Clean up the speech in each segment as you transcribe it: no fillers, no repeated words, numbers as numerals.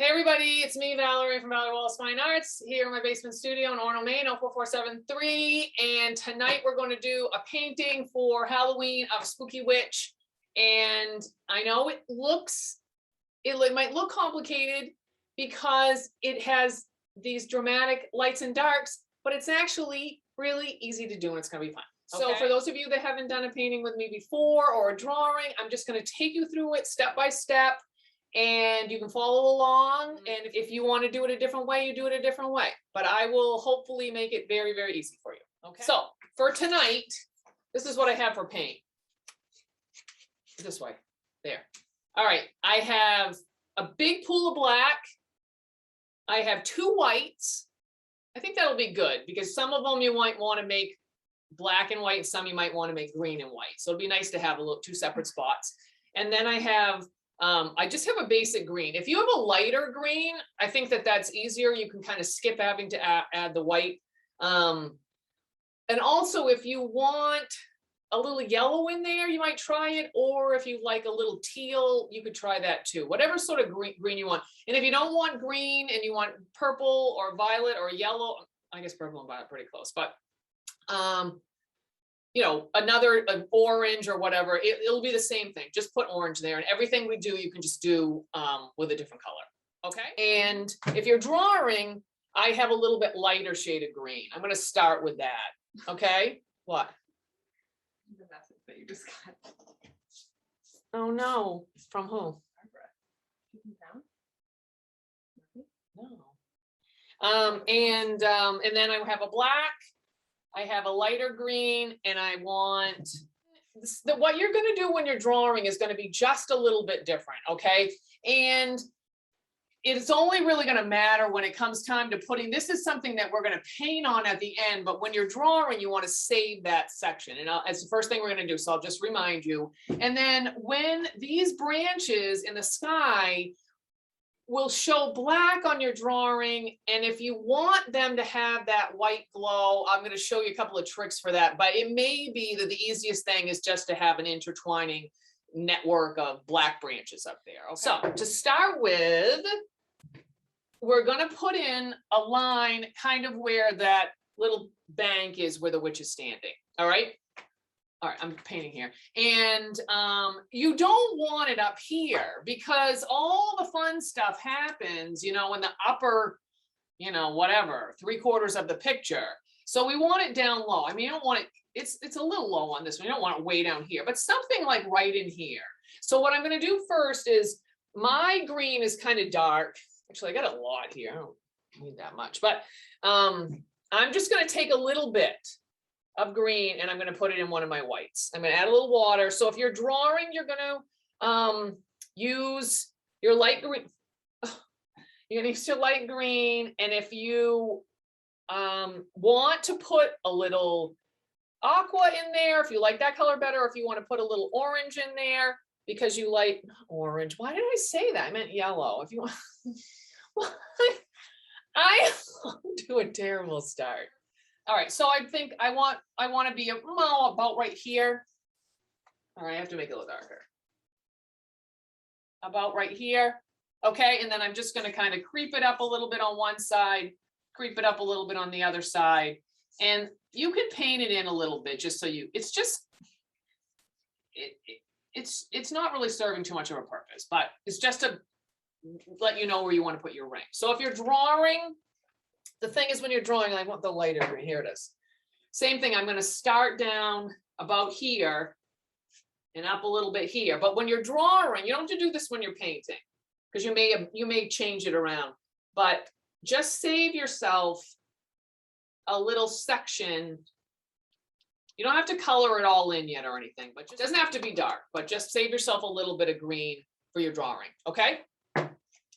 Hey everybody, it's me, Valerie from Valerie Wallace and I here in my basement studio in Orono, Maine, 04473. And tonight we're going to do a painting for Halloween of Spooky Witch. And I know it might look complicated because it has these dramatic lights and darks, but it's actually really easy to do and it's going to be fun. Okay. So for those of you that haven't done a painting with me before or a drawing, I'm just going to take you through it step by step. And you can follow along, and if you want to do it a different way, you do it a different way. But I will hopefully make it very, very easy for you. Okay. So for tonight, this is what I have for paint. This way, there. All right, I have a big pool of black. I have 2 whites. I think that'll be good because some of them you might want to make black and white, some you might want to make green and white. So it'd be nice to have 2 separate spots. And then I have I just have a basic green. If you have a lighter green, I think that's easier. You can kind of skip having to add the white. And also if you want a little yellow in there, you might try it. Or if you like a little teal, you could try that too. Whatever sort of green you want. And if you don't want green and you want purple or violet or yellow, I guess purple and violet are pretty close, but you know, an orange or whatever, it'll be the same thing. Just put orange there, and everything we do, you can just do with a different color. Okay. And if you're drawing, I have a little bit lighter shade of green. I'm going to start with that. Okay. What? The message that you just got. Oh no. From who? No. And then I have a black. I have a lighter green, and I want what you're going to do when you're drawing is going to be just a little bit different. Okay. And it's only really going to matter when it comes time to this is something that we're going to paint on at the end, but when you're drawing, you want to save that section. And it's the first thing we're going to do. So I'll just remind you. And then when these branches in the sky will show black on your drawing, and if you want them to have that white glow, I'm going to show you a couple of tricks for that, but it may be that the easiest thing is just to have an intertwining network of black branches up there. Okay. So to start with, we're going to put in a line kind of where that little bank is where the witch is standing. All right. All right, I'm painting here. And you don't want it up here because all the fun stuff happens, you know, in the upper, you know, whatever, 3/4 of the picture. So we want it down low. I mean, you don't want it, it's a little low on this one. You don't want it way down here, but something like right in here. So what I'm going to do first is my green is kind of dark. Actually, I got a lot here. I don't need that much, but I'm just going to take a little bit of green and I'm going to put it in one of my whites. I'm going to add a little water. So if you're drawing, you're going to use your light green. You're going to use your light green. And if you want to put a little aqua in there, if you like that color better, or if you want to put a little orange in there because you like orange. Why did I say that? I meant yellow. If you want, I do a terrible start. All right, so I think I want to be about right here. All right, I have to make it a little darker. About right here. Okay, and then I'm just going to kind of creep it up a little bit on one side, creep it up a little bit on the other side. And you can paint it in a little bit just so it's just, it's not really serving too much of a purpose, but it's just to let you know where you want to put your ring. So if you're drawing, the thing is when you're drawing, I want the lighter green. Here it is. Same thing. I'm going to start down about here and up a little bit here. But when you're drawing, you don't have to do this when you're painting because you may change it around. But just save yourself a little section. You don't have to color it all in yet or anything, but it doesn't have to be dark. But just save yourself a little bit of green for your drawing. Okay. All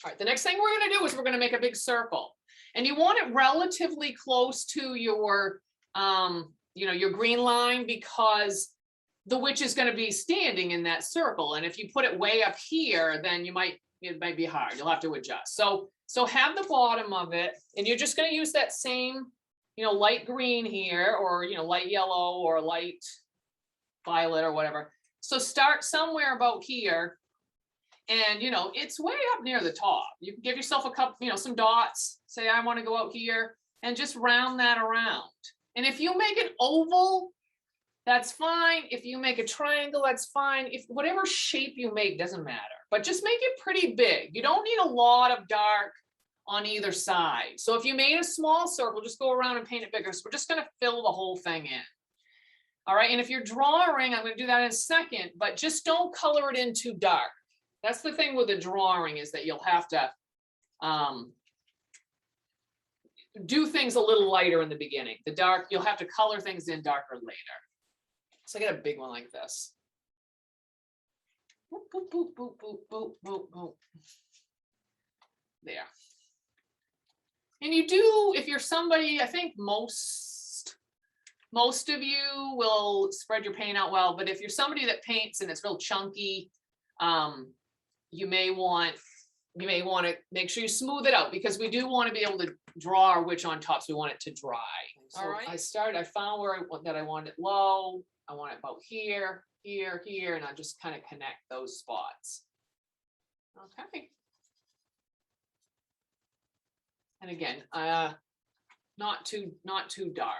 right. The next thing we're going to do is we're going to make a big circle. And you want it relatively close to your, you know, your green line because the witch is going to be standing in that circle. And if you put it way up here, then it might be hard. You'll have to adjust. So have the bottom of it, and you're just going to use that same, you know, light green here, or, you know, light yellow or light violet or whatever. So start somewhere about here. And, you know, it's way up near the top. You can give yourself a couple, you know, some dots, say, I want to go out here and just round that around. And if you make an oval, that's fine. If you make a triangle, that's fine. If whatever shape you make doesn't matter, but just make it pretty big. You don't need a lot of dark on either side. So if you made a small circle, just go around and paint it bigger. So we're just going to fill the whole thing in. All right. And if you're drawing, I'm going to do that in a second, but just don't color it in too dark. That's the thing with the drawing, is that you'll have to do things a little lighter in the beginning. The dark, you'll have to color things in darker later. So I get a big one like this. Boop, boop, boop, boop, boop, boop, boop, boop. There. And you do, if you're somebody, I think most of you will spread your paint out well, but if you're somebody that paints and it's real chunky, you may want to make sure you smooth it out, because we do want to be able to draw our witch on top, so we want it to dry. So all right. I found where I wanted it low. I want it about here, here, here, and I just kind of connect those spots. Okay. And again, not too dark.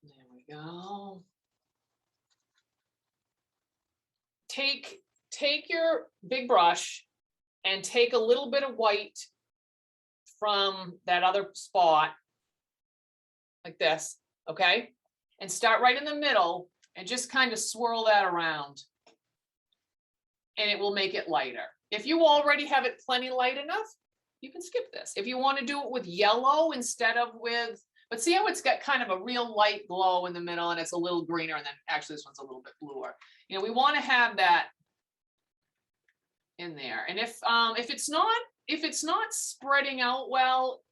There we go. Take your big brush and take a little bit of white from that other spot, like this, okay? And start right in the middle and just kind of swirl that around, and it will make it lighter. If you already have it plenty light enough, you can skip this. If you want to do it with yellow instead of with, but see how it's got kind of a real light glow in the middle and it's a little greener, and then actually this one's a little bit bluer. You know, we want to have that in there. And if it's not spreading out well,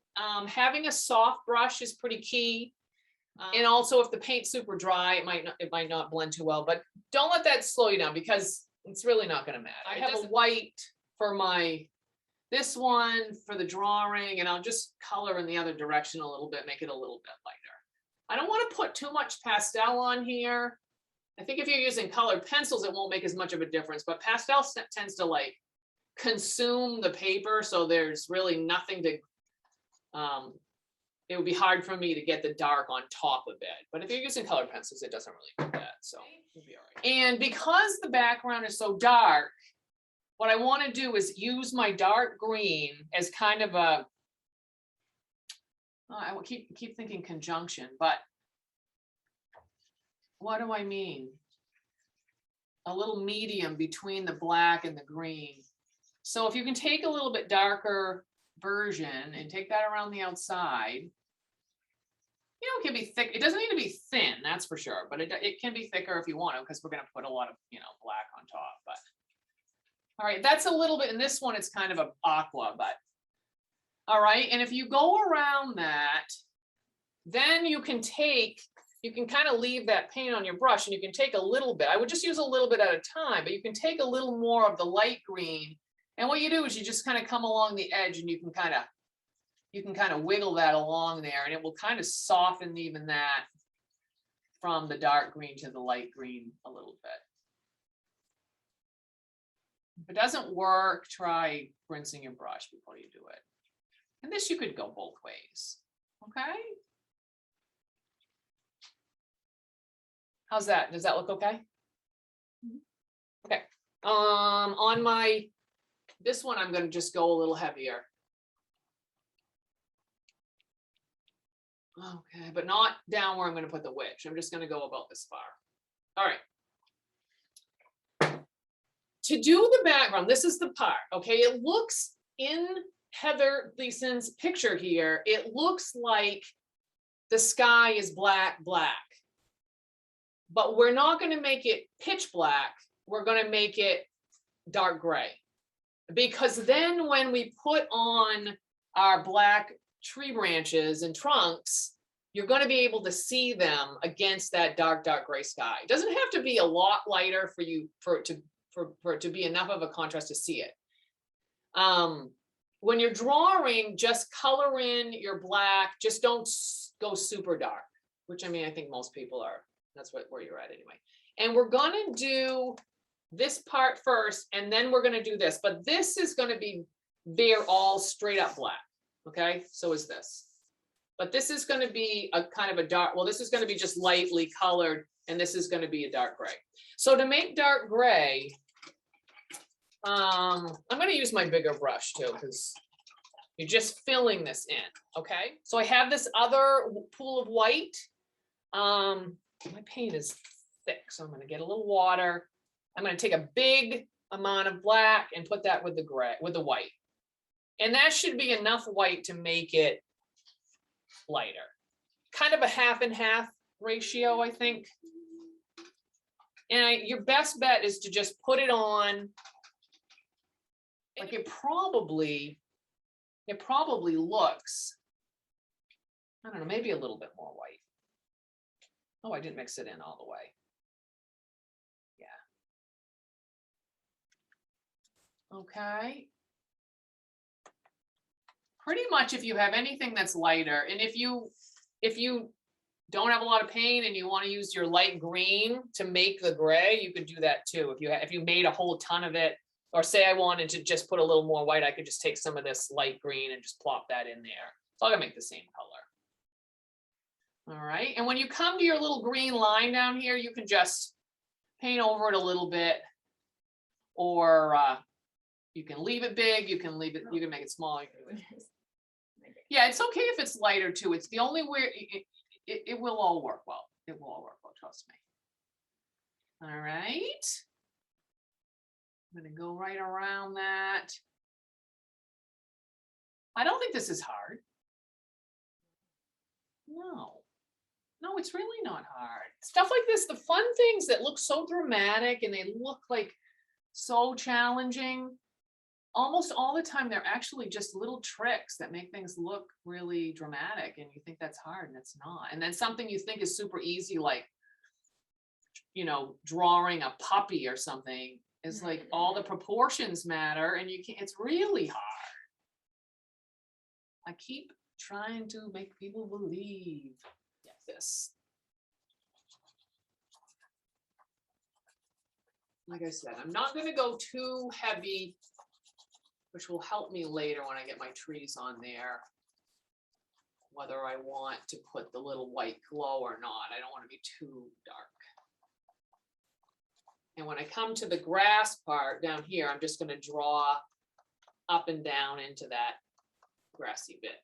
having a soft brush is pretty key. And also, if the paint's super dry, it might not blend too well, but don't let that slow you down, because it's really not going to matter. I have a white for this one for the drawing, and I'll just color in the other direction a little bit, make it a little bit lighter. I don't want to put too much pastel on here. I think if you're using colored pencils, it won't make as much of a difference, but pastel tends to like consume the paper, so there's really nothing to, it would be hard for me to get the dark on top of it. But if you're using colored pencils, it doesn't really do that, so you'll be all right. And because the background is so dark, what I want to do is use my dark green as kind of a, I will keep thinking conjunction, but what do I mean? A little medium between the black and the green. So if you can take a little bit darker version and take that around the outside, you know, it can be thick. It doesn't need to be thin, that's for sure, but it can be thicker if you want to, because we're going to put a lot of, you know, black on top. But all right, that's a little bit, in this one it's kind of a aqua, but all right. And if you go around that, then you can kind of leave that paint on your brush, and you can take a little bit. I would just use a little bit at a time, but you can take a little more of the light green. And what you do is you just kind of come along the edge, and you can kind of wiggle that along there, and it will kind of soften even that from the dark green to the light green a little bit. If it doesn't work, try rinsing your brush before you do it. And this you could go both ways. Okay. How's that? Does that look okay? Okay. On this one, I'm going to just go a little heavier. Okay, but not down where I'm going to put the witch. I'm just going to go about this far. All right. To do the background, this is the part, okay? It looks, in Heather Gleason's picture here, it looks like the sky is black, black. But we're not going to make it pitch black. We're going to make it dark gray. Because then when we put on our black tree branches and trunks, you're going to be able to see them against that dark, dark gray sky. It doesn't have to be a lot lighter for it to be enough of a contrast to see it. When you're drawing, just color in your black. Just don't go super dark, which I mean, I think most people are. That's where you're at anyway. And we're going to do this part first, and then we're gonna do this, but this is gonna be bare, all straight up black, okay? So is this. But this is gonna be a kind of a dark, well, this is gonna be just lightly colored, and this is gonna be a dark gray. So to make dark gray, I'm gonna use my bigger brush too, because you're just filling this in, okay? So I have this other pool of white. My paint is thick, so I'm gonna get a little water. I'm gonna take a big amount of black and put that with the gray, with the white. And that should be enough white to make it lighter. Kind of a half and half ratio, I think. And your best bet is to just put it on. Like it probably looks, I don't know, maybe a little bit more white. Oh, I didn't mix it in all the way. Yeah. Okay. Pretty much if you have anything that's lighter, and if you don't have a lot of paint and you want to use your light green to make the gray, you could do that too. If you made a whole ton of it, or say I wanted to just put a little more white, I could just take some of this light green and just plop that in there. So I'm gonna make the same color. All right, and when you come to your little green line down here, you can just paint over it a little bit, or you can leave it big, you can leave it, you can make it small. Yeah, it's okay if it's lighter too. It's the only way it will all work well. It will all work well, trust me. All right. I'm gonna go right around that. I don't think this is hard. No, it's really not hard. Stuff like this, the fun things that look so dramatic and they look like so challenging, almost all the time they're actually just little tricks that make things look really dramatic, and you think that's hard and it's not. And then something you think is super easy, like, you know, drawing a puppy or something, is like all the proportions matter, and you can't, it's really hard. I keep trying to make people believe this. Like I said, I'm not going to go too heavy, which will help me later when I get my trees on there, whether I want to put the little white glow or not. I don't want to be too dark. And when I come to the grass part down here, I'm just going to draw up and down into that grassy bit.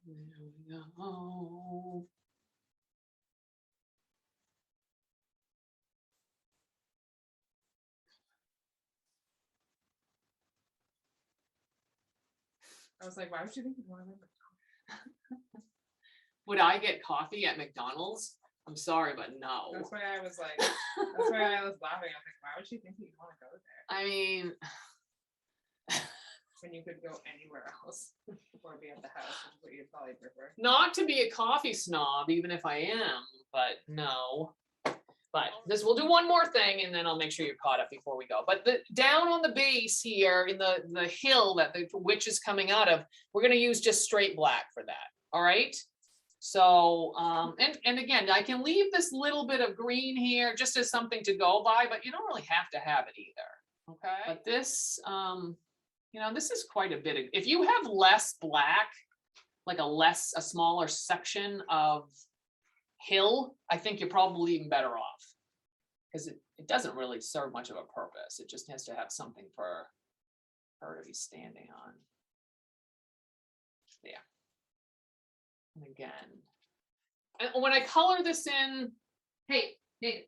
There we go. I was like, why would you think you'd want to make Would I get coffee at McDonald's? I'm sorry, but no. That's why I was like, that's why I was laughing. I was like, why would she think you'd want to go there? I mean, when you could go anywhere else or be at the house, which is what you'd probably prefer. not to be a coffee snob, even if I am, but no. But this, we'll do one more thing and then I'll make sure you're caught up before we go. But down on the base here in the hill that the witch is coming out of, we're going to use just straight black for that. All right. So, and again, I can leave this little bit of green here just as something to go by, but you don't really have to have it either. Okay. But this, you know, this is quite a bit of, if you have less black, like a smaller section of hill, I think you're probably even better off, because it doesn't really serve much of a purpose. It just has to have something for her to be standing on. Yeah. And again, and when I color this in, hey,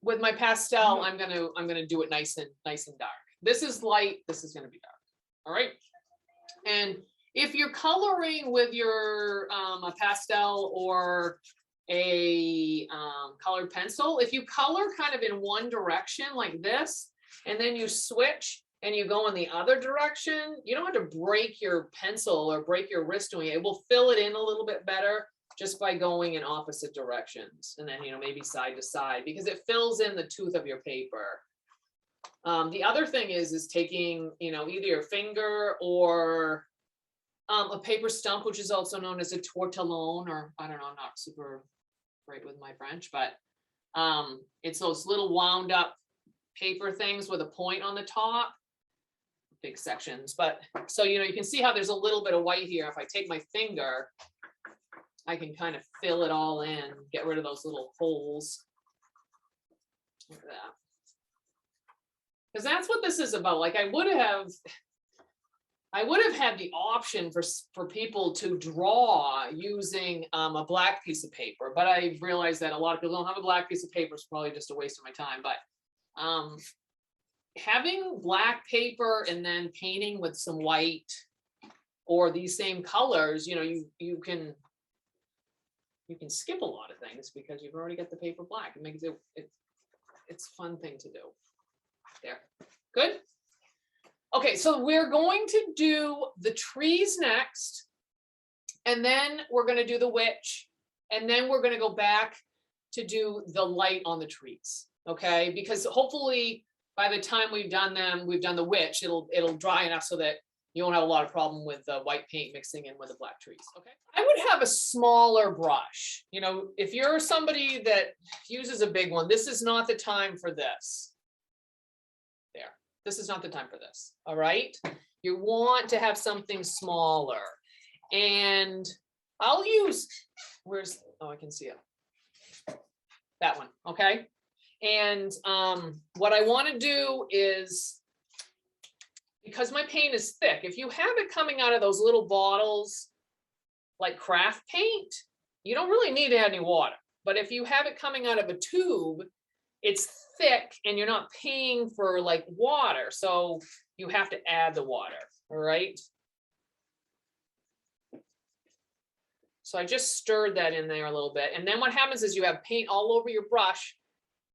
with my pastel, I'm gonna do it nice and dark. This is light, this is gonna be dark. All right. And if you're coloring with your a pastel or a colored pencil, if you color kind of in one direction like this, and then you switch and you go in the other direction, you don't have to break your pencil or break your wrist doing it. It will fill it in a little bit better just by going in opposite directions, and then, you know, maybe side to side, because it fills in the tooth of your paper. The other thing is taking, either your finger or a paper stump, which is also known as a tortillon, or I don't know, I'm not super great with my French, but it's those little wound up paper things with a point on the top, big sections. But so, you can see how there's a little bit of white here. If I take my finger, I can kind of fill it all in, get rid of those little holes. Look at that. Because that's what this is about. Like I would have had the option for people to draw using a black piece of paper, but I realized that a lot of people don't have a black piece of paper. It's probably just a waste of my time. But having black paper and then painting with some white or these same colors, you can skip a lot of things because you've already got the paper black. It makes it's a fun thing to do. There, good. Okay, so we're going to do the trees next, and then we're going to do the witch, and then we're going to go back to do the light on the trees. Okay, because hopefully by the time we've done the witch, it'll dry enough so that you won't have a lot of problem with the white paint mixing in with the black trees. Okay, I would have a smaller brush. If you're somebody that uses a big one, this is not the time for this. There, this is not the time for this. All right, you want to have something smaller, and I'll use, I can see it. That one, okay. And what I want to do is, because my paint is thick, if you have it coming out of those little bottles, like craft paint, you don't really need to add any water. But if you have it coming out of a tube, it's thick and you're not paying for like water. So you have to add the water, all right? So I just stirred that in there a little bit. And then what happens is you have paint all over your brush.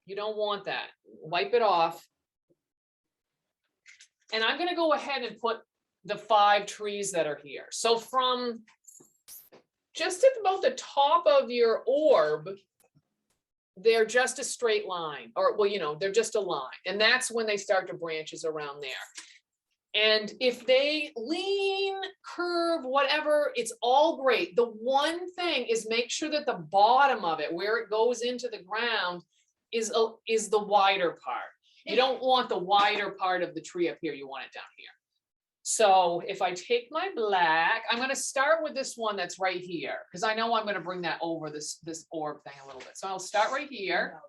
You don't want that. Wipe it off. And I'm going to go ahead and put the 5 trees that are here. So from just at about the top of your orb, they're just a straight line, or they're just a line. And that's when they start to branches around there. And if they lean, curve, whatever, it's all great. The one thing is make sure that the bottom of it, where it goes into the ground, is the wider part. You don't want the wider part of the tree up here. You want it down here. So if I take my black, I'm going to start with this one that's right here, because I know I'm going to bring that over this orb thing a little bit. So I'll start right here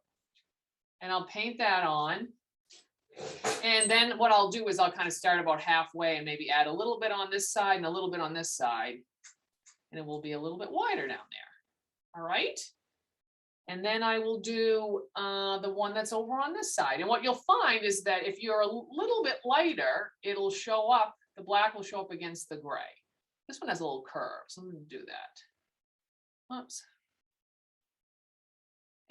and I'll paint that on. And then what I'll do is I'll kind of start about halfway and maybe add a little bit on this side and a little bit on this side. And it will be a little bit wider down there. All right. And then I will do the one that's over on this side. And what you'll find is that if you're a little bit lighter, it'll show up, the black will show up against the gray. This one has a little curve, so I'm going to do that. Oops.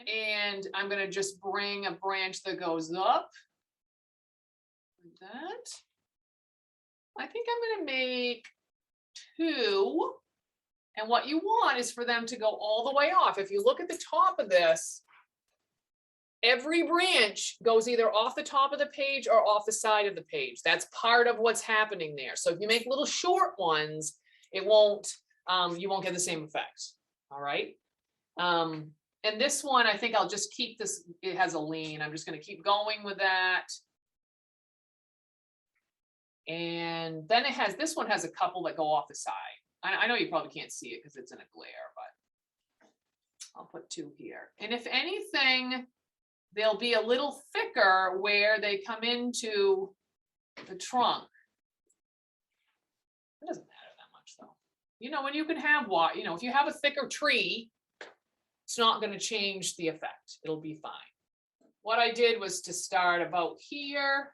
And I'm going to just bring a branch that goes up. Like that. I think I'm going to make 2. And what you want is for them to go all the way off. If you look at the top of this, every branch goes either off the top of the page or off the side of the page. That's part of what's happening there. So if you make little short ones, you won't get the same effect. All right. And this one, I think I'll just keep this. It has a lean. I'm just going to keep going with that. And then this one has a couple that go off the side. I know you probably can't see it because it's in a glare, but I'll put 2 here. And if anything, they'll be a little thicker where they come into the trunk. It doesn't matter that much though. When you can have if you have a thicker tree, it's not going to change the effect. It'll be fine. What I did was to start about here.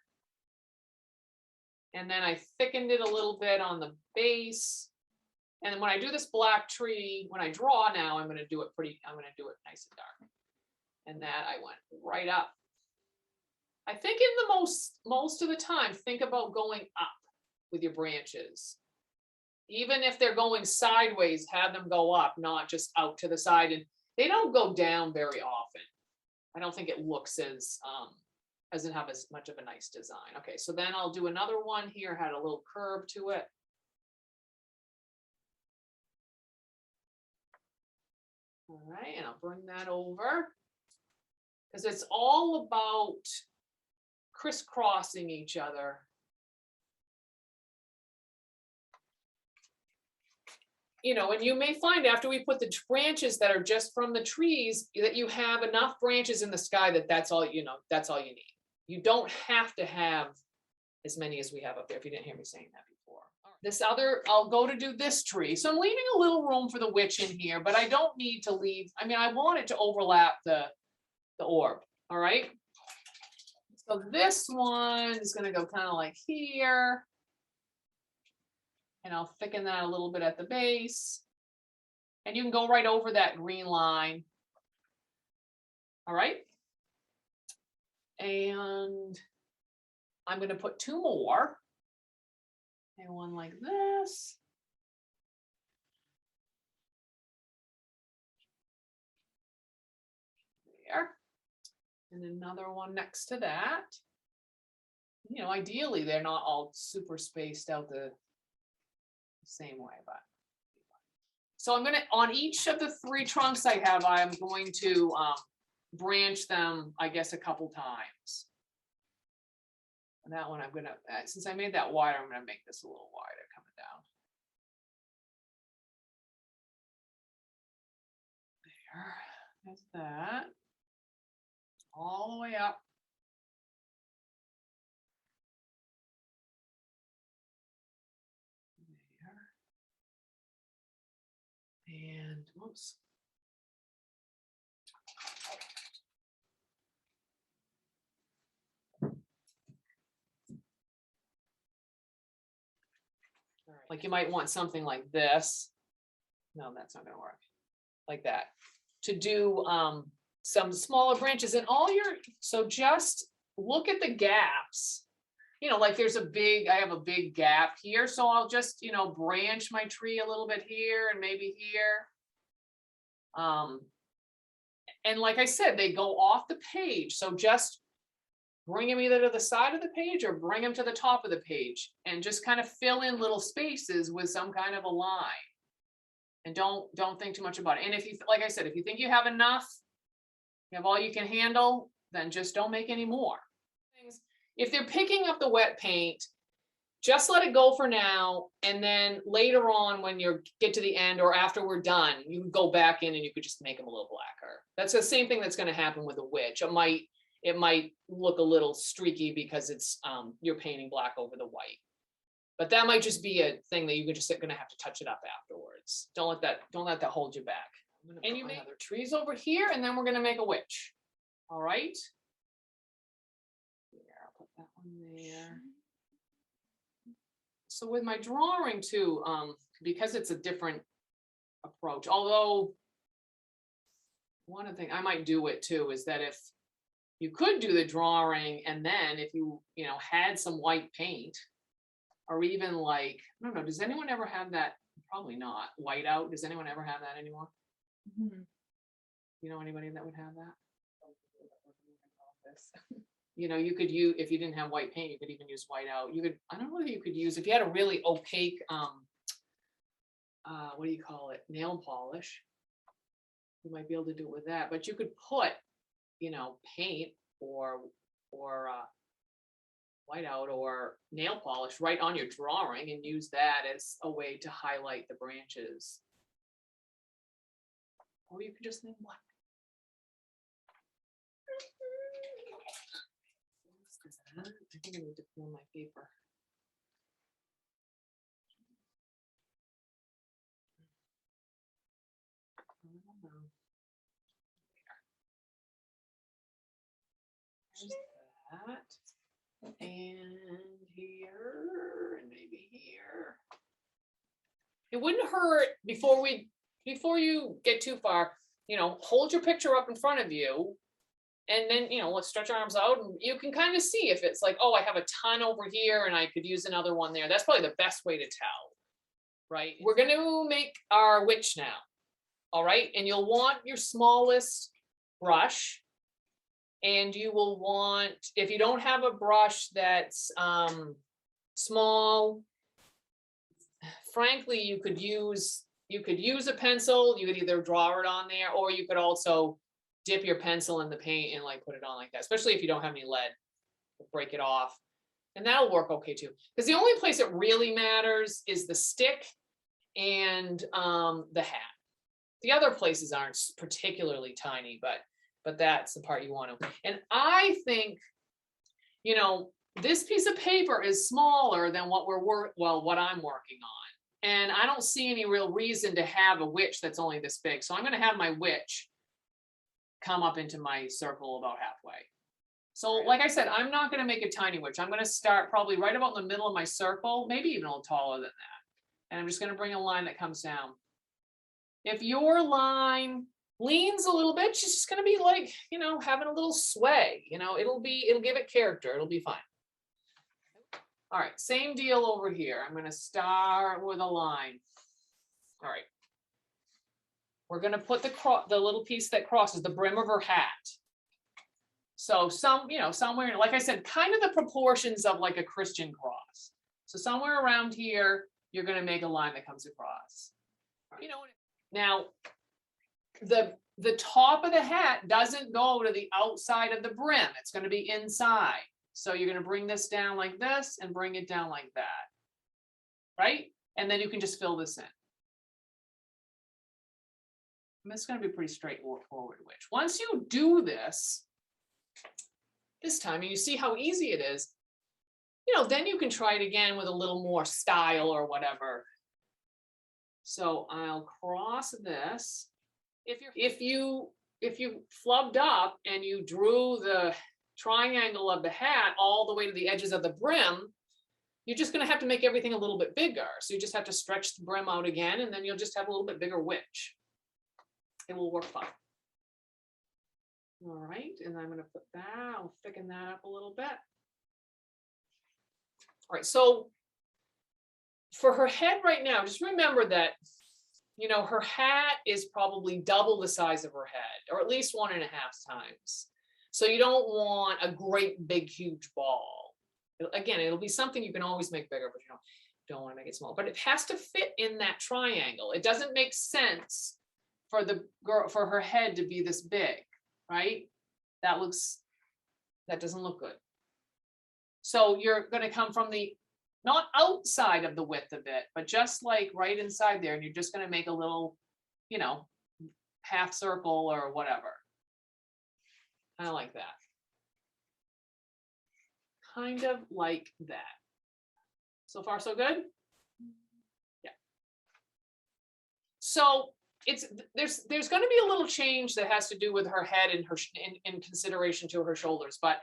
And then I thickened it a little bit on the base. And then when I do this black tree, when I draw now, I'm going to do it nice and dark. And that I went right up. I think in the most of the time, think about going up with your branches. Even if they're going sideways, have them go up, not just out to the side. And they don't go down very often. I don't think it looks as doesn't have as much of a nice design. Okay, so then I'll do another one here, had a little curve to it. All right, and I'll bring that over because it's all about crisscrossing each other. You know, and you may find after we put the branches that are just from the trees that you have enough branches in the sky that that's all, you know, that's all you need. You don't have to have as many as we have up there, if you didn't hear me saying that before. This other, I'll go to do this tree. So I'm leaving a little room for the witch in here, but I don't need to leave. I mean, I want it to overlap the orb. All right. So this one is going to go kind of like here. And I'll thicken that a little bit at the base. And you can go right over that green line. All right. And I'm going to put two more. And one like this. There. And another one next to that. You know, ideally, they're not all super spaced out the same way, but. So I'm going to, on each of the three trunks I have, I'm going to branch them, I guess, a couple times. And that one I'm going to, since I made that wider, I'm going to make this a little wider coming down. There, there's that. All the way up. There. And, whoops. Like you might want something like this. No, that's not going to work. Like that. To do some smaller branches and all your, so just look at the gaps. You know, like there's a big, I have a big gap here. So I'll just, you know, branch my tree a little bit here and maybe here. And like I said, they go off the page. So just bring them either to the side of the page or bring them to the top of the page and just kind of fill in little spaces with some kind of a line. And don't think too much about it. And if you, like I said, if you think you have enough, you have all you can handle, then just don't make any more. If they're picking up the wet paint, just let it go for now. And then later on, when you get to the end or after we're done, you can go back in and you could just make them a little blacker. That's the same thing that's going to happen with a witch. It might look a little streaky because it's you're painting black over the white. But that might just be a thing that you're just going to have to touch it up afterwards. Don't let that hold you back. And you make other trees over here, and then we're going to make a witch. All right. Here, I'll put that one there. So with my drawing too, because it's a different approach, although one of the things I might do it too is that if you could do the drawing and then if you had some white paint, or even like, I don't know, does anyone ever have that? Probably not. Whiteout, does anyone ever have that anymore? Mm-hmm. You know anybody that would have that? You could use, if you didn't have white paint, you could even use whiteout. You could, I don't know if you could use, if you had a really opaque, what do you call it? Nail polish. You might be able to do it with that, but you could put, paint or whiteout or nail polish right on your drawing and use that as a way to highlight the branches. Or you could just leave black. I think I need to fill my paper. There's that. And here, and maybe here. It wouldn't hurt before you get too far, hold your picture up in front of you. And then, let's stretch our arms out and you can kind of see if it's like, oh, I have a ton over here and I could use another one there. That's probably the best way to tell, right? We're going to make our witch now. All right. And you'll want your smallest brush And you will want, if you don't have a brush that's small, frankly, you could use a pencil. You could either draw it on there, or you could also dip your pencil in the paint and like put it on like that, especially if you don't have any lead. Break it off, and that'll work okay too. Because the only place it really matters is the stick and the hat. The other places aren't particularly tiny, but that's the part you want to. And I think, you know, this piece of paper is smaller than what what I'm working on. And I don't see any real reason to have a witch that's only this big. So I'm going to have my witch come up into my circle about halfway. So like I said, I'm not going to make a tiny witch. I'm going to start probably right about in the middle of my circle, maybe even a little taller than that. And I'm just going to bring a line that comes down. If your line leans a little bit, she's just going to be like, you know, having a little sway, you know, it'll give it character. It'll be fine. All right, same deal over here. I'm going to start with a line. All right. We're going to put the little piece that crosses the brim of her hat. So somewhere, like I said, kind of the proportions of like a Christian cross. So somewhere around here, you're going to make a line that comes across. You know, now the top of the hat doesn't go to the outside of the brim. It's going to be inside. So you're going to bring this down like this and bring it down like that. Right? And then you can just fill this in. And it's going to be pretty straightforward witch. Once you do this time, and you see how easy it is, you know, then you can try it again with a little more style or whatever. So I'll cross this. If you flubbed up and you drew the triangle of the hat all the way to the edges of the brim, you're just going to have to make everything a little bit bigger. So you just have to stretch the brim out again, and then you'll just have a little bit bigger witch. It will work fine. All right, and I'm going to put that, I'll thicken that up a little bit. All right, so for her head right now, just remember that, you know, her hat is probably double the size of her head, or at least 1.5 times. So you don't want a great big huge ball. Again, it'll be something you can always make bigger, but you don't want to make it small. But it has to fit in that triangle. It doesn't make sense for her head to be this big, right? That doesn't look good. So you're going to come from the, not outside of the width of it, but just like right inside there, and you're just going to make a little, you know, half circle or whatever. I like that. Kind of like that. So far, so good? Yeah. So there's going to be a little change that has to do with her head and her in consideration to her shoulders. But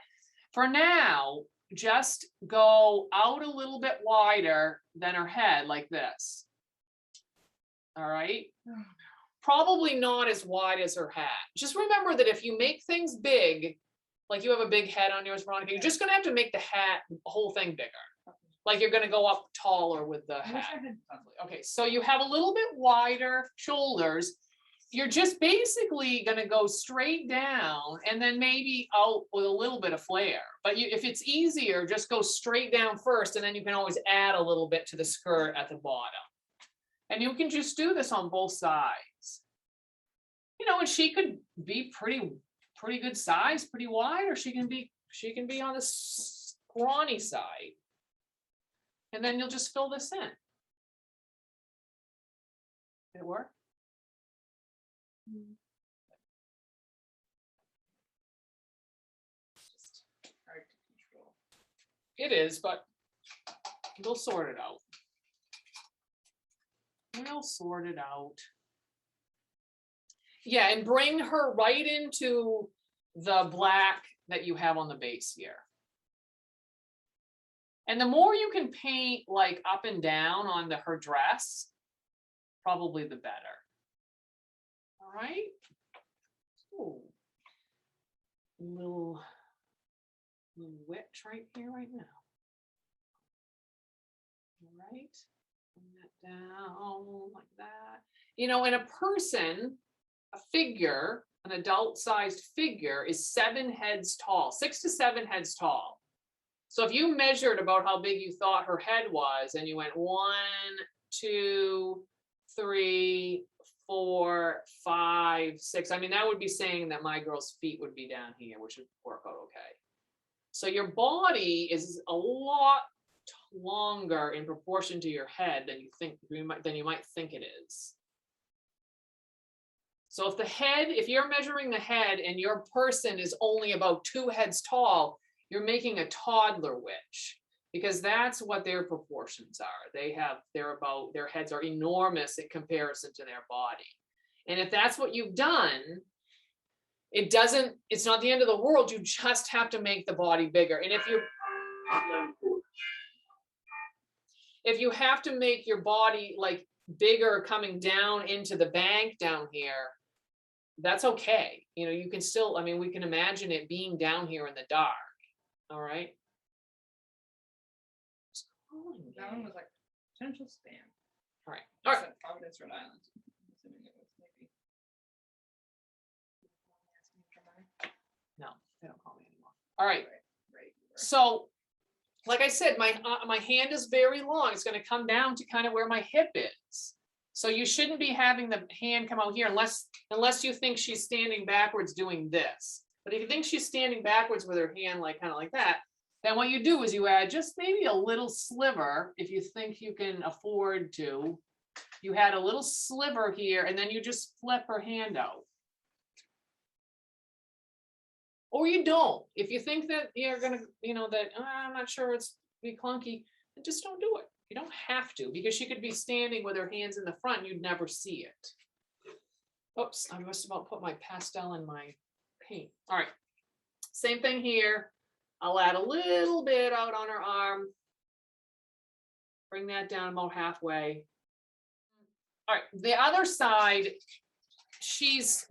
for now, just go out a little bit wider than her head like this. All right. Oh, no. Probably not as wide as her hat. Just remember that if you make things big, like you have a big head on yours, Veronica, you're just going to have to make the hat, the whole thing bigger. Like you're going to go up taller with the hat. Okay, so you have a little bit wider shoulders. You're just basically going to go straight down and then maybe out with a little bit of flare. But if it's easier, just go straight down first, and then you can always add a little bit to the skirt at the bottom. And you can just do this on both sides. You know, and she could be pretty good size, pretty wide, or she can be on the scrawny side. And then you'll just fill this in. Did it work? Just hard to control. It is, but we'll sort it out. We'll sort it out. Yeah, and bring her right into the black that you have on the base here. And the more you can paint like up and down on her dress, probably the better. All right. Ooh. Little witch right here, right now. All right. Bring that down like that. You know, in a person, a figure, an adult-sized figure is 7 heads tall, 6 to 7 heads tall. So if you measured about how big you thought her head was, and you went 1, 2, 3, 4, 5, 6, I mean, that would be saying that my girl's feet would be down here, which would work out okay. So your body is a lot longer in proportion to your head than you might think it is. So if you're measuring the head and your person is only about 2 heads tall, you're making a toddler witch, because that's what their proportions are. Their heads are enormous in comparison to their body. And if that's what you've done, it's not the end of the world. You just have to make the body bigger. And if you have to make your body like bigger coming down into the bank down here, that's okay. You know, you can still, I mean, we can imagine it being down here in the dark. All right. That one was like potential spam. All right. All right. Providence, Rhode Island. I'm assuming it was maybe. No, they don't call me anymore. All right. Right. So, like I said, my hand is very long. It's going to come down to kind of where my hip is. So you shouldn't be having the hand come out here unless you think she's standing backwards doing this. But if you think she's standing backwards with her hand like kind of like that, then what you do is you add just maybe a little sliver, if you think you can afford to. You had a little sliver here, and then you just flip her hand out. Or you don't. If you think that you're gonna, I'm not sure it's be clunky, then just don't do it. You don't have to, because she could be standing with her hands in the front and you'd never see it. Oops, I must about put my pastel in my paint. All right, same thing here. I'll add a little bit out on her arm. Bring that down about halfway. All right, the other side, she's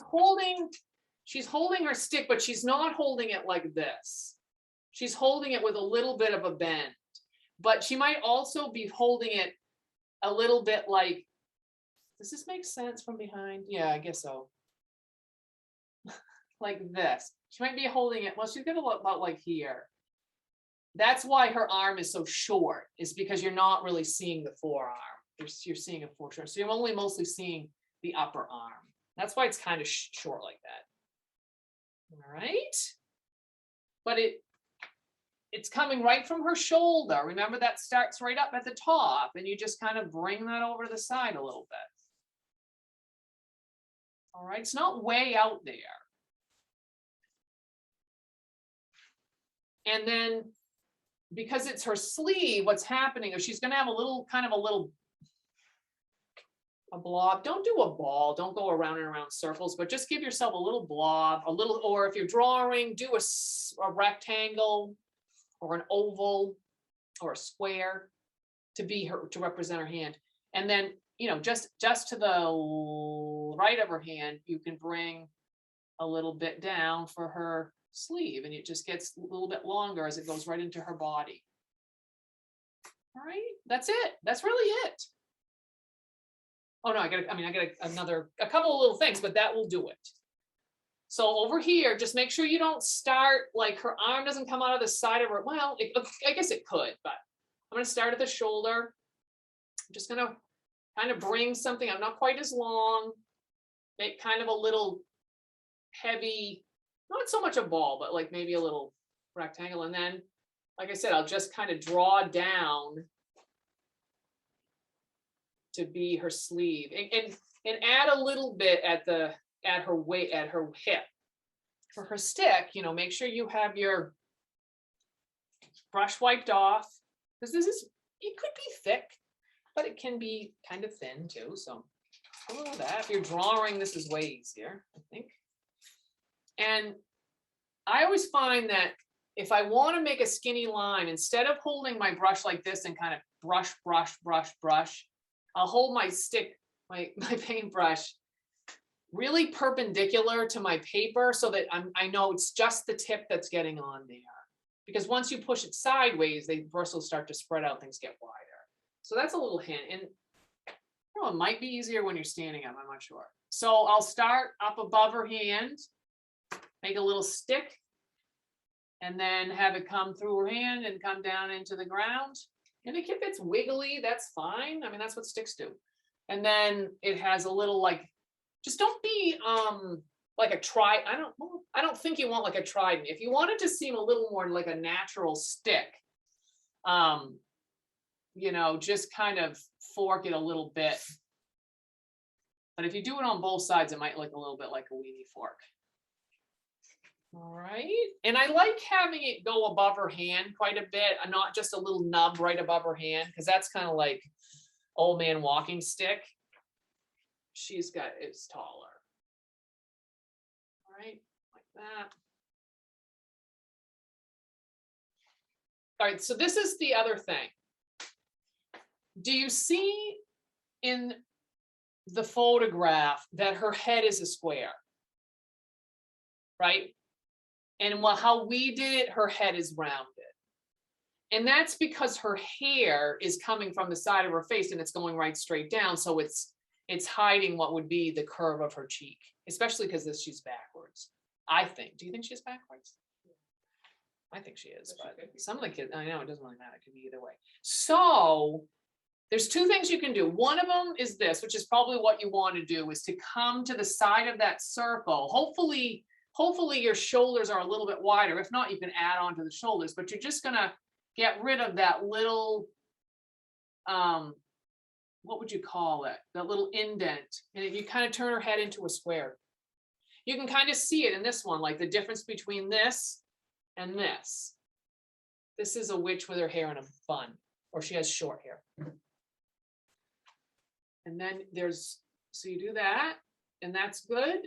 holding her stick, but she's not holding it like this. She's holding it with a little bit of a bend, but she might also be holding it a little bit like, does this make sense from behind? Yeah, I guess so. Like this. She might be holding it, well, she's got about like here. That's why her arm is so short, is because you're not really seeing the forearm. You're seeing a foreshorten. So you're only mostly seeing the upper arm. That's why it's kind of short like that. All right. But it's coming right from her shoulder. Remember, that starts right up at the top, and you just kind of bring that over to the side a little bit. All right, it's not way out there. And then because it's her sleeve, what's happening is she's going to have a blob. Don't do a ball. Don't go around and around circles, but just give yourself a little blob, or if you're drawing, do a rectangle or an oval or a square to represent her hand. And then, just to the right of her hand, you can bring a little bit down for her sleeve, and it just gets a little bit longer as it goes right into her body. All right, that's it. That's really it. Oh no, I got a couple of little things, but that will do it. So over here, just make sure you don't start, like her arm doesn't come out of the side of her. Well, I guess it could, but I'm going to start at the shoulder. I'm just going to kind of bring something. I'm not quite as long. Make kind of a little heavy, not so much a ball, but like maybe a little rectangle. And then, like I said, I'll just kind of draw down to be her sleeve, and add a little bit at her hip. For her stick, make sure you have your brush wiped off, because it could be thick, but it can be kind of thin too. So that if you're drawing, this is way easier, I think. And I always find that if I want to make a skinny line, instead of holding my brush like this and kind of brush, I'll hold my stick, my paintbrush, really perpendicular to my paper, so that I know it's just the tip that's getting on there. Because once you push it sideways, the bristles start to spread out, things get wider. So that's a little hint. And Oh, it might be easier when you're standing up, I'm not sure. So I'll start up above her hand, make a little stick, and then have it come through her hand and come down into the ground. And if it's wiggly, that's fine. I mean, that's what sticks do. And then it has a little like, just don't be like a I don't think you want like a trident. If you want it to seem a little more like a natural stick, you know, just kind of fork it a little bit. But if you do it on both sides, it might look a little bit like a weenie fork. All right. And I like having it go above her hand quite a bit, and not just a little nub right above her hand, because that's kind of like old man walking stick. She's got, it's taller. All right, like that. All right, so this is the other thing. Do you see in the photograph that her head is a square? Right? And how we did it, her head is rounded. And that's because her hair is coming from the side of her face and it's going right straight down. So it's hiding what would be the curve of her cheek, especially because she's backwards, I think. Do you think she's backwards? I think she is, but some of the kids, I know it doesn't really matter. It could be either way. So there's two things you can do. One of them is this, which is probably what you want to do, is to come to the side of that circle. Hopefully your shoulders are a little bit wider. If not, you can add on to the shoulders, but you're just going to get rid of that little, what would you call it? That little indent. And you kind of turn her head into a square. You can kind of see it in this one, like the difference between this and this. This is a witch with her hair in a bun, or she has short hair. And then so you do that, and that's good.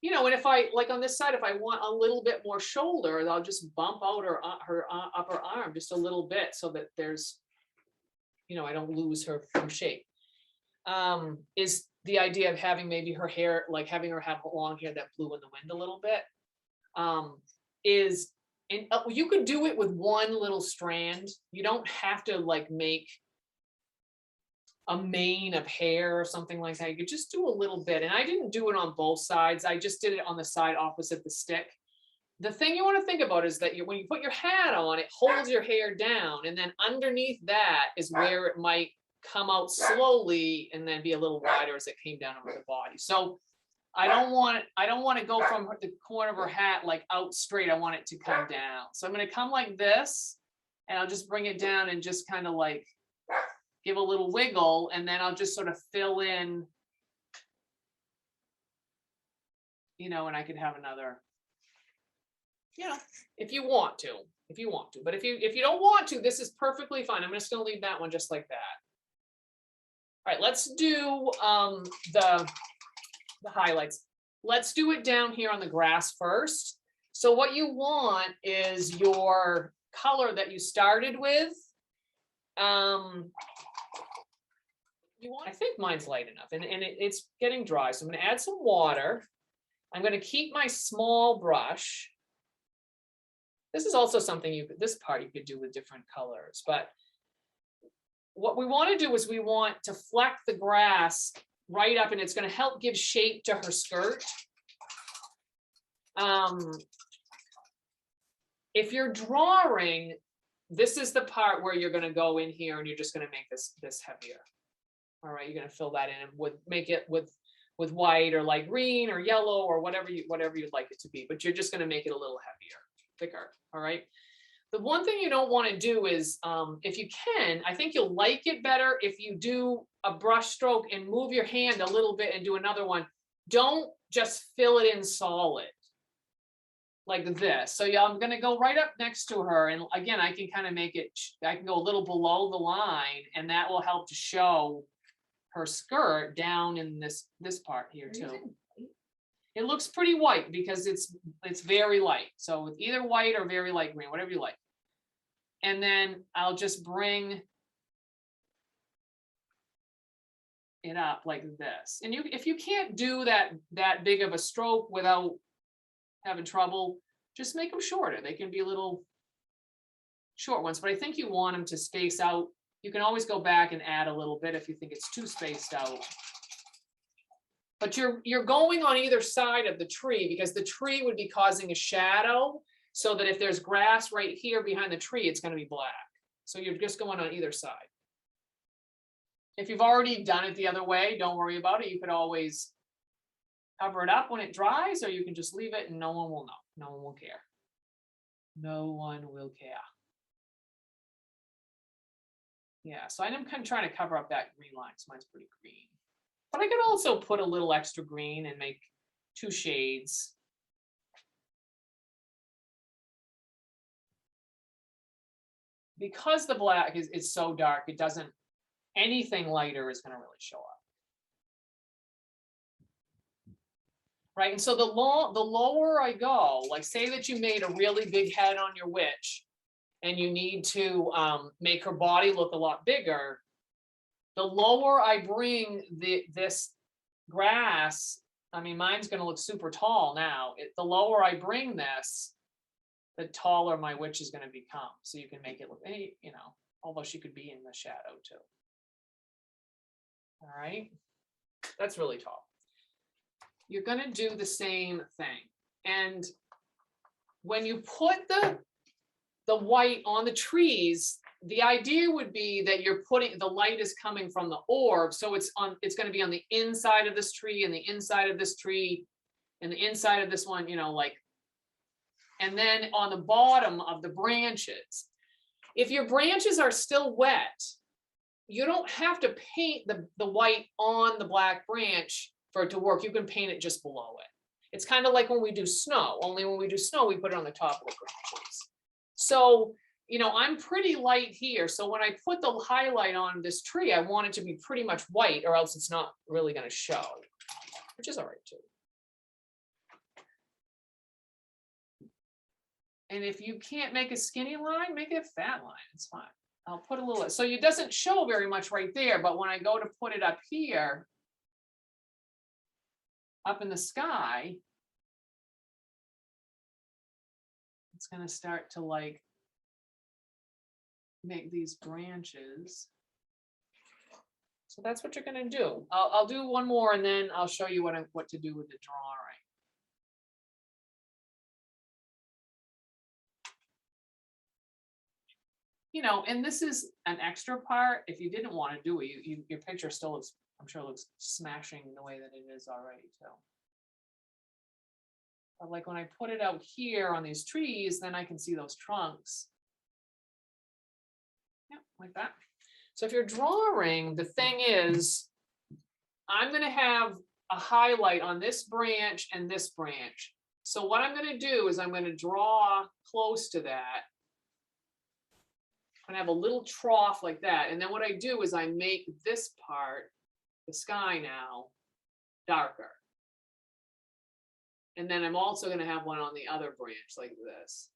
You know, and if I, like on this side, if I want a little bit more shoulder, I'll just bump out her upper arm just a little bit so that there's, you know, I don't lose her shape. Is the idea of having maybe her hair, like having her have long hair that blew in the wind a little bit. You could do it with one little strand. You don't have to like make a mane of hair or something like that. You could just do a little bit. And I didn't do it on both sides. I just did it on the side opposite the stick. The thing you want to think about is that when you put your hat on, it holds your hair down. And then underneath that is where it might come out slowly and then be a little wider as it came down over the body. So I don't want to go from the corner of her hat like out straight. I want it to come down. So I'm going to come like this, and I'll just bring it down and just kind of like give a little wiggle, and then I'll just sort of fill in, you know, and I could have another, you know, if you want to, but if you don't want to, this is perfectly fine. I'm just going to leave that one just like that. All right, let's do the highlights. Let's do it down here on the grass first. So what you want is your color that you started with. I think mine's light enough, and it's getting dry. So I'm going to add some water. I'm going to keep my small brush. This is also something this part you could do with different colors, but what we want to do is we want to fleck the grass right up, and it's going to help give shape to her skirt. If you're drawing, this is the part where you're going to go in here and you're just going to make this heavier. All right, you're going to fill that in and make it with white or light green or yellow or whatever you'd like it to be, but you're just going to make it a little heavier, thicker. All right. The one thing you don't want to do is, if you can, I think you'll like it better if you do a brush stroke and move your hand a little bit and do another one. Don't just fill it in solid like this. So yeah, I'm going to go right up next to her. And again, I can kind of I can go a little below the line, and that will help to show her skirt down in this part here too. It looks pretty white because it's very light. So with either white or very light green, whatever you like. And then I'll just bring it up like this. And if you can't do that big of a stroke without having trouble, just make them shorter. They can be little short ones, but I think you want them to space out You can always go back and add a little bit if you think it's too spaced out. But you're going on either side of the tree because the tree would be causing a shadow, so that if there's grass right here behind the tree, it's going to be black. So you're just going on either side. If you've already done it the other way, don't worry about it. You could always cover it up when it dries, or you can just leave it and no one will know. No one will care. No one will care. Yeah, so I'm kind of trying to cover up that green line, so mine's pretty green. But I could also put a little extra green and make 2 shades. Because the black is so dark, it doesn't, anything lighter is going to really show up. Right, and so the lower I go, like say that you made a really big head on your witch and you need to make her body look a lot bigger, the lower I bring this grass, I mean, mine's going to look super tall now. The lower I bring this, the taller my witch is going to become. So you can make it look, you know, although she could be in the shadow too. All right, that's really tall. You're going to do the same thing. And when you put the white on the trees, the idea would be that you're putting, the light is coming from the orb. So it's going to be on the inside of this tree and the inside of this tree and the inside of this one, you know, like, and then on the bottom of the branches. If your branches are still wet, you don't have to paint the white on the black branch for it to work. You can paint it just below it. It's kind of like when we do snow, only when we do snow, we put it on the top of the branches. So, you know, I'm pretty light here. So when I put the highlight on this tree, I want it to be pretty much white, or else it's not really going to show, which is all right too. And if you can't make a skinny line, make it a fat line. It's fine. I'll put a little, so it doesn't show very much right there, but when I go to put it up here, up in the sky, it's going to start to like make these branches. So that's what you're going to do. I'll do one more and then I'll show you what to do with the drawing. You know, and this is an extra part. If you didn't want to do it, your picture still looks, I'm sure, looks smashing the way that it is already too. But like when I put it out here on these trees, then I can see those trunks. Yeah, like that. So if you're drawing, the thing is, I'm going to have a highlight on this branch and this branch. So what I'm going to do is I'm going to draw close to that. And have a little trough like that. And then what I do is I make this part, the sky now, darker. And then I'm also going to have one on the other branch like this.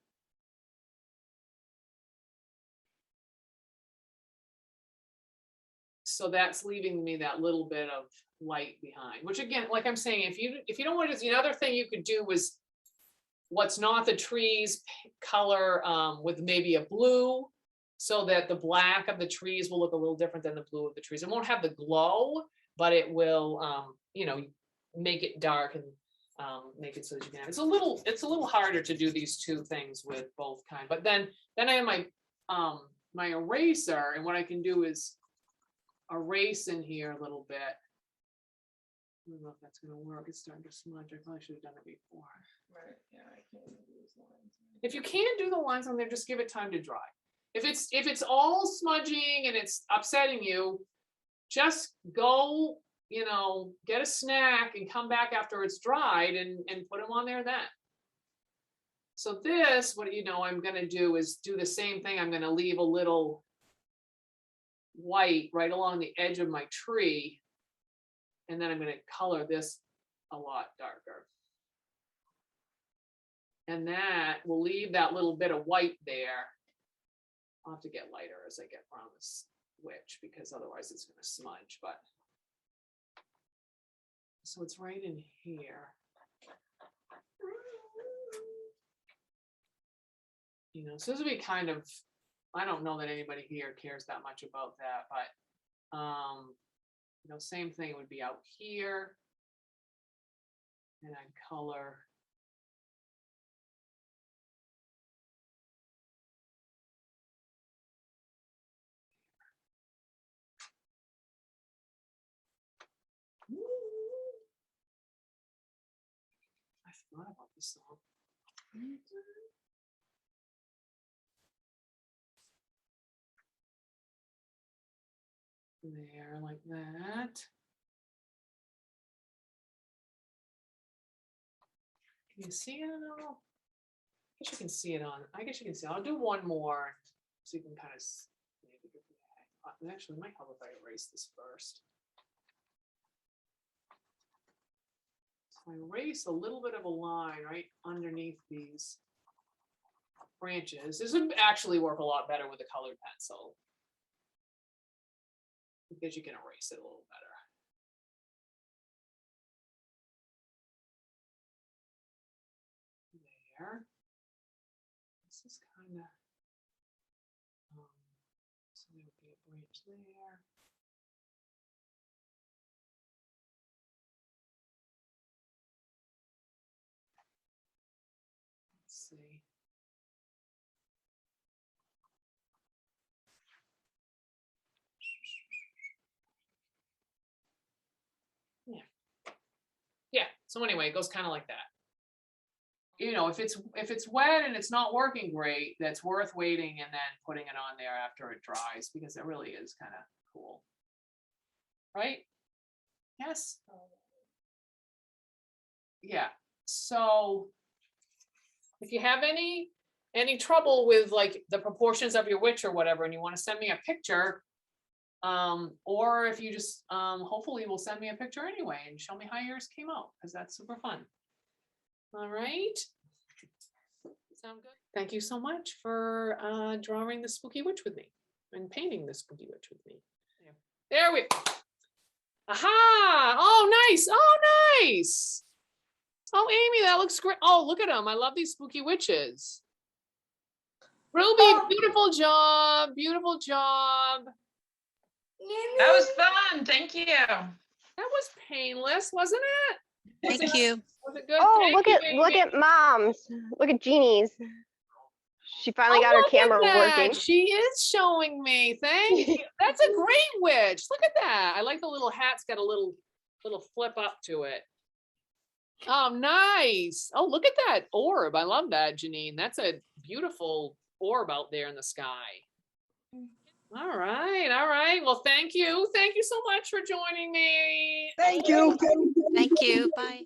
So that's leaving me that little bit of light behind, which again, like I'm saying, if you don't want to, the other thing you could do was what's not the trees color with maybe a blue, so that the black of the trees will look a little different than the blue of the trees. It won't have the glow, but it will, you know, make it dark and make it so that you can have. It's a little harder to do these two things with both kind. But then I have my my eraser, and what I can do is erase in here a little bit. I don't know if that's going to work. It's starting to smudge. I probably should have done it before. Right. Yeah, I can't do these lines. If you can't do the lines on there, just give it time to dry. If it's all smudging and it's upsetting you, just go, you know, get a snack and come back after it's dried and put them on there then. So this, what you know, I'm going to do is do the same thing. I'm going to leave a little white right along the edge of my tree. And then I'm going to color this a lot darker. And that will leave that little bit of white there. I'll have to get lighter as I get around this witch because otherwise it's going to smudge. But so it's right in here. You know, so this will be kind of I don't know that anybody here cares that much about that, but, you know, same thing would be out here. And I'd color. I forgot about this song. There, like that. Can you see it at all? I guess you can see it on. I guess you can see. I'll do one more so you can kind of. Actually, it might help if I erase this first. So I erase a little bit of a line right underneath these branches. This would actually work a lot better with a colored pencil because you can erase it a little better. There. This is kind of, so there would be a branch there. Let's see. Yeah. Yeah. So anyway, it goes kind of like that. You know, if it's wet and it's not working great, that's worth waiting and then putting it on there after it dries because it really is kind of cool. Right? Yes. Yeah. So if you have any trouble with like the proportions of your witch or whatever, and you want to send me a picture, or if you just hopefully will send me a picture anyway and show me how yours came out, because that's super fun. All right. Sound good? Thank you so much for drawing the spooky witch with me and painting the spooky witch with me. There we go. Aha! Oh, nice. Oh, nice. Oh, Amy, that looks great. Oh, look at them. I love these spooky witches. Ruby, beautiful job. Beautiful job. That was fun. Thank you. That was painless, wasn't it? Thank you. Was it good? Oh, Thank you, look Amy. at Mom's. Look at Jeannie's. She finally got her look at camera that. working. She is showing me. Thank you. That's a great witch. Look at that. I like the little hat's got a little flip up to it. Oh, nice. Oh, look at that orb. I love that, Janine. That's a beautiful orb out there in the sky. All right. All right. Well, thank you. Thank you so much for joining me. Thank you. Thank you. Bye.